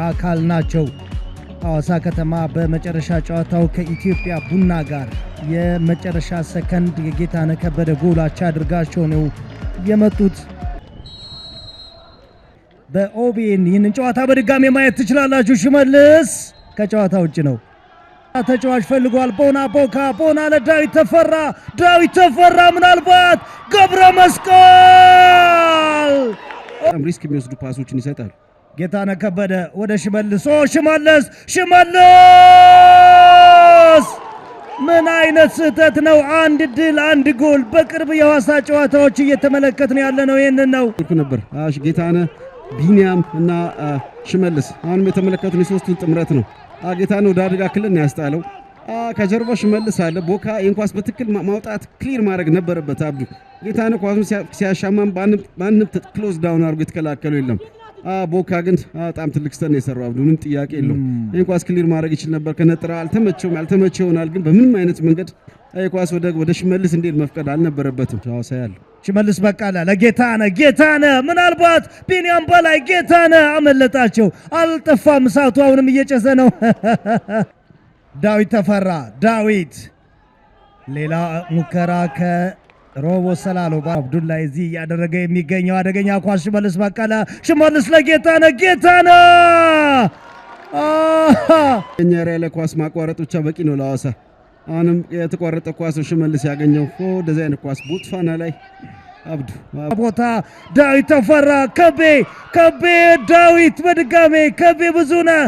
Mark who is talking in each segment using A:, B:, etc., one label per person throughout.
A: አካል ናቸው። ሐዋሳ ከተማ በመጨረሻ ጨዋታው ከኢትዮጵያ ቡና ጋር የመጨረሻ ሰከንድ የጌታነህ ከበደ ጎል አቻ አድርጋቸው ነው የመጡት። በኦቤን ይህንን ጨዋታ በድጋሚ ማየት ትችላላችሁ። ሽመልስ ከጨዋታ ውጭ ነው። ተጫዋች ፈልጓል። ቦና ለዳዊት ተፈራ። ዳዊት ተፈራ ምናልባት ገብረ መስቀል
B: ሪስክ የሚወስዱ ፓሶችን ይሰጣል።
A: ጌታነህ ከበደ ወደ ሽመልስ ምን አይነት ስህተት ነው! አንድ ድል አንድ ጎል። በቅርብ የሐዋሳ ጨዋታዎች እየተመለከትን ያለነው ይሄንን ነው
B: ነበር። ጌታነህ ቢኒያም እና ሽመልስ አሁንም የተመለከቱን የሶስቱን ጥምረት ነው። ጌታነህ ወደ አደጋ ክልል ያስጣለው። ከጀርባ ሽመልስ አለ። ቦካ እንኳስ በትክክል ማውጣት ክሊር ማድረግ ነበረበት። አብዱ ጌታነህ ኳሱን ሲያሻማም ማንም ክሎዝ ዳውን አድርጎ የተከላከለው የለም። ቦካ ግን በጣም ትልቅ ስተት ነው የሰራው። አብዱ ምንም ጥያቄ የለውም። ኳስ ክሊር ማድረግ ይችል ነበር። ከነጥራ አልተመቸው ይሆናል፣ ግን በምንም አይነት መንገድ ኳስ ወደ ሽመልስ እንዴት መፍቀድ አልነበረበትም። ሐዋሳ ያለው
A: ሽመልስ በቃለ ለጌታነህ ምናልባት ቢኒያም በላይ ጌታነህ አመለጣቸው። አልጠፋም፣ እሳቱ አሁንም እየጨሰ ነው። ዳዊት ተፈራ ሌላ ሙከራ ከሮቦ ሰላሎ አብዱላይ እዚህ ያደረገ የሚገኘው አደገኛ ኳስ ሽመልስ በቃለ ለጌታነህ
B: እኛ ያለ ኳስ ማቋረጥ ብቻ በቂ ነው ለሐዋሳ። አሁንም የተቋረጠ ኳስ ሽመልስ ያገኘው እንደዚህ አይነት ኳስ ቦትፋና ላይ አብዱ
A: ቦታ ዳዊት ተፈራ ከቤ ዳዊት በድጋሜ ከቤ ብዙነህ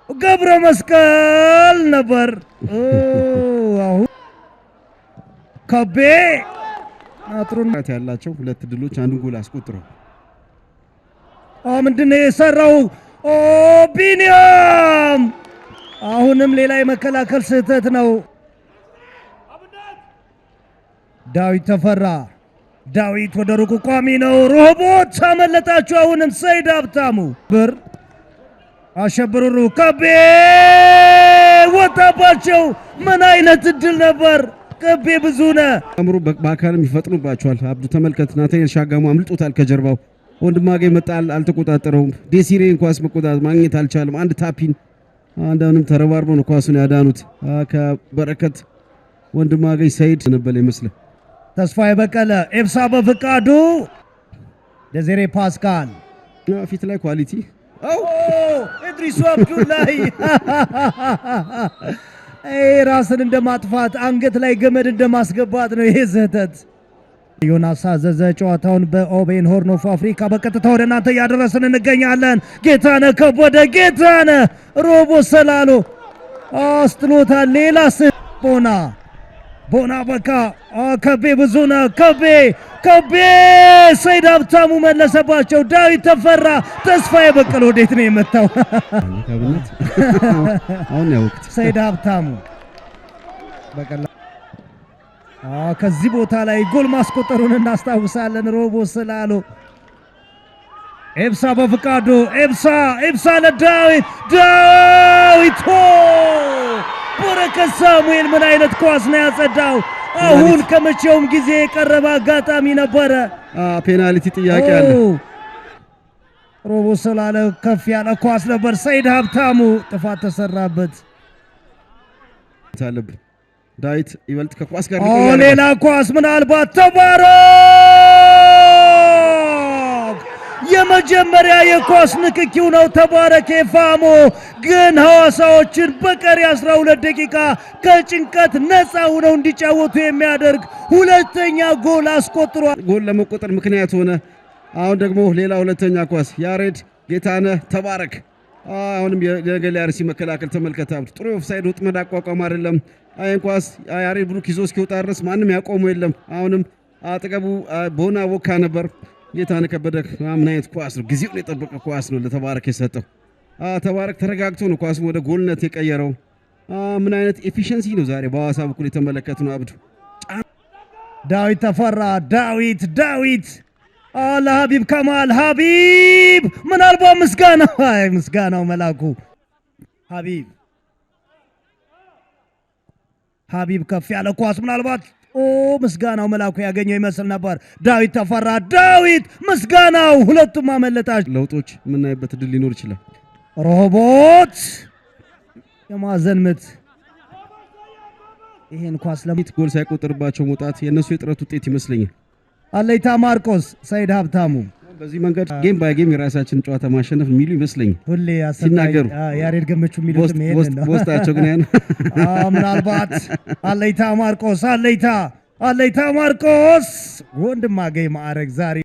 A: ገብረ መስቀል ነበር። አሁን ከቤ አጥሩነት
B: ያላቸው ሁለት ድሎች አንዱን ጎል አስቆጥረው
A: ምንድነው የሰራው ቢኒያም? አሁንም ሌላ የመከላከል ስህተት ነው። ዳዊት ተፈራ ወደ ሩቁ ቋሚ ነው። ሮቦት አመለጣችሁ። አሁንም ሰይድ ሀብታሙ አሸብሩሩ ከቤ ወጣባቸው። ምን አይነት እድል ነበር! ከቤ ብዙነህ
B: አምሩ በአካልም ይፈጥኑባቸዋል። አብዱ ተመልከት፣ ናታን ሻጋሙ አምልጦታል ከጀርባው። ወንድማገኝ መጣል አልተቆጣጠረውም። ዴሲሬን ኳስ መቆጣጠር ማግኘት አልቻለም። አንድ ታፒን አንዳንም ተረባርበው ነው ኳሱን ያዳኑት። ከበረከት ወንድማገኝ ሰይድ ነበር ይመስላል።
A: ተስፋዬ በቀለ ኤብሳ በፍቃዱ ደዜሬ ፓስካል
B: ፊት ላይ ኳሊቲ
A: ኢድሪሱ አብዱላይ ራስን እንደማጥፋት አንገት ላይ ገመድ እንደማስገባት ነው ይሄ ስህተት። ዮናስ አዘዘ ጨዋታውን በኦቤን ሆርን ኦፍ አፍሪካ በቀጥታ ወደ እናንተ እያደረስን እንገኛለን። ጌታነህ ከበደ ሮቦ ሰላሎ አስጥሎታል። ሌላ ቦና በካ ከቤ ብዙነህ ከቤ ሰይድ ሀብታሙ መለሰባቸው። ዳዊት ተፈራ ተስፋዬ በቀለ ወዴት ነው የመታው?
B: አሁን ያውቁት
A: ሰይድ ሀብታሙ በቀለ ከዚህ ቦታ ላይ ጎል ማስቆጠሩን እናስታውሳለን። ሮቦ ሰላሎ ኤብሳ በፍቃዱ ኤብሳ ለዳዊት በረከት ሳሙኤል ምን አይነት ኳስ ነው ያጸዳው! አሁን ከመቼውም ጊዜ የቀረበ አጋጣሚ ነበረ።
B: ፔናልቲ ጥያቄ አለ።
A: ሮቦ ሰላሎ ከፍ ያለ ኳስ ነበር። ሰይድ ሀብታሙ ጥፋት ተሰራበት።
B: ታለብ ዳዊት ይበልጥ ከኳስ ጋር
A: ሌላ ኳስ ምናልባት ተባረክ የመጀመሪያ የኳስ ንክኪው ነው። ተባረክ ፋሞ ግን ሐዋሳዎችን በቀሪ 12 ደቂቃ ከጭንቀት ነፃ ሆነው እንዲጫወቱ የሚያደርግ ሁለተኛ ጎል አስቆጥሯል።
B: ጎል ለመቆጠር ምክንያት ሆነ። አሁን ደግሞ ሌላ ሁለተኛ ኳስ ያሬድ ጌታነህ ተባረክ። አሁንም የገሊያርሲ መከላከል ተመልከተ። ጥሩ ኦፍሳይድ ወጥመድ አቋቋም አይደለም። አይን ኳስ ያሬድ ብሩክ ይዞ እስኪወጣ ድረስ ማንም ያቆመው የለም። አሁንም አጠገቡ ቦና ወካ ነበር። ጌታነህ ከበደ ምን አይነት ኳስ ነው! ጊዜውን የጠበቀ ኳስ ነው ለተባረክ የሰጠው። ተባረክ ተረጋግቶ ነው ኳሱን ወደ ጎልነት የቀየረው። ምን አይነት ኤፊሽንሲ ነው ዛሬ በሐዋሳ በኩል የተመለከትነው። አብዱ
A: ዳዊት ተፈራ ዳዊት ለሀቢብ ከማል ምናልባት ምስጋናው መላኩ ሀቢብ ከፍ ያለ ኳስ ምናልባት ምስጋናው መላኩ ያገኘው ይመስል ነበር። ዳዊት ተፈራ፣ ዳዊት ምስጋናው፣ ሁለቱም አመለጣቸው።
B: ለውጦች የምናይበት ድል ሊኖር ይችላል።
A: ሮቦት የማዕዘን ምት ይሄን ኳስ ለሚት
B: ጎል ሳይቆጠርባቸው መውጣት የነሱ የጥረት ውጤት ይመስለኛል።
A: አለይታ ማርቆስ፣ ሰይድ ሀብታሙ
B: በዚህ መንገድ ጌም ባይ ጌም የራሳችን ጨዋታ ማሸነፍ የሚሉ ይመስለኛል
A: ሁሌ
B: ሲናገሩ።
A: ያሬድ ገመቹ የሚሉት ይሄን ነው።
B: ቦስታቸው ግን ያን
A: ምናልባት አለይታ ማርቆስ፣ አለይታ ማርቆስ ወንድማገኝ ማዕረግ ዛሬ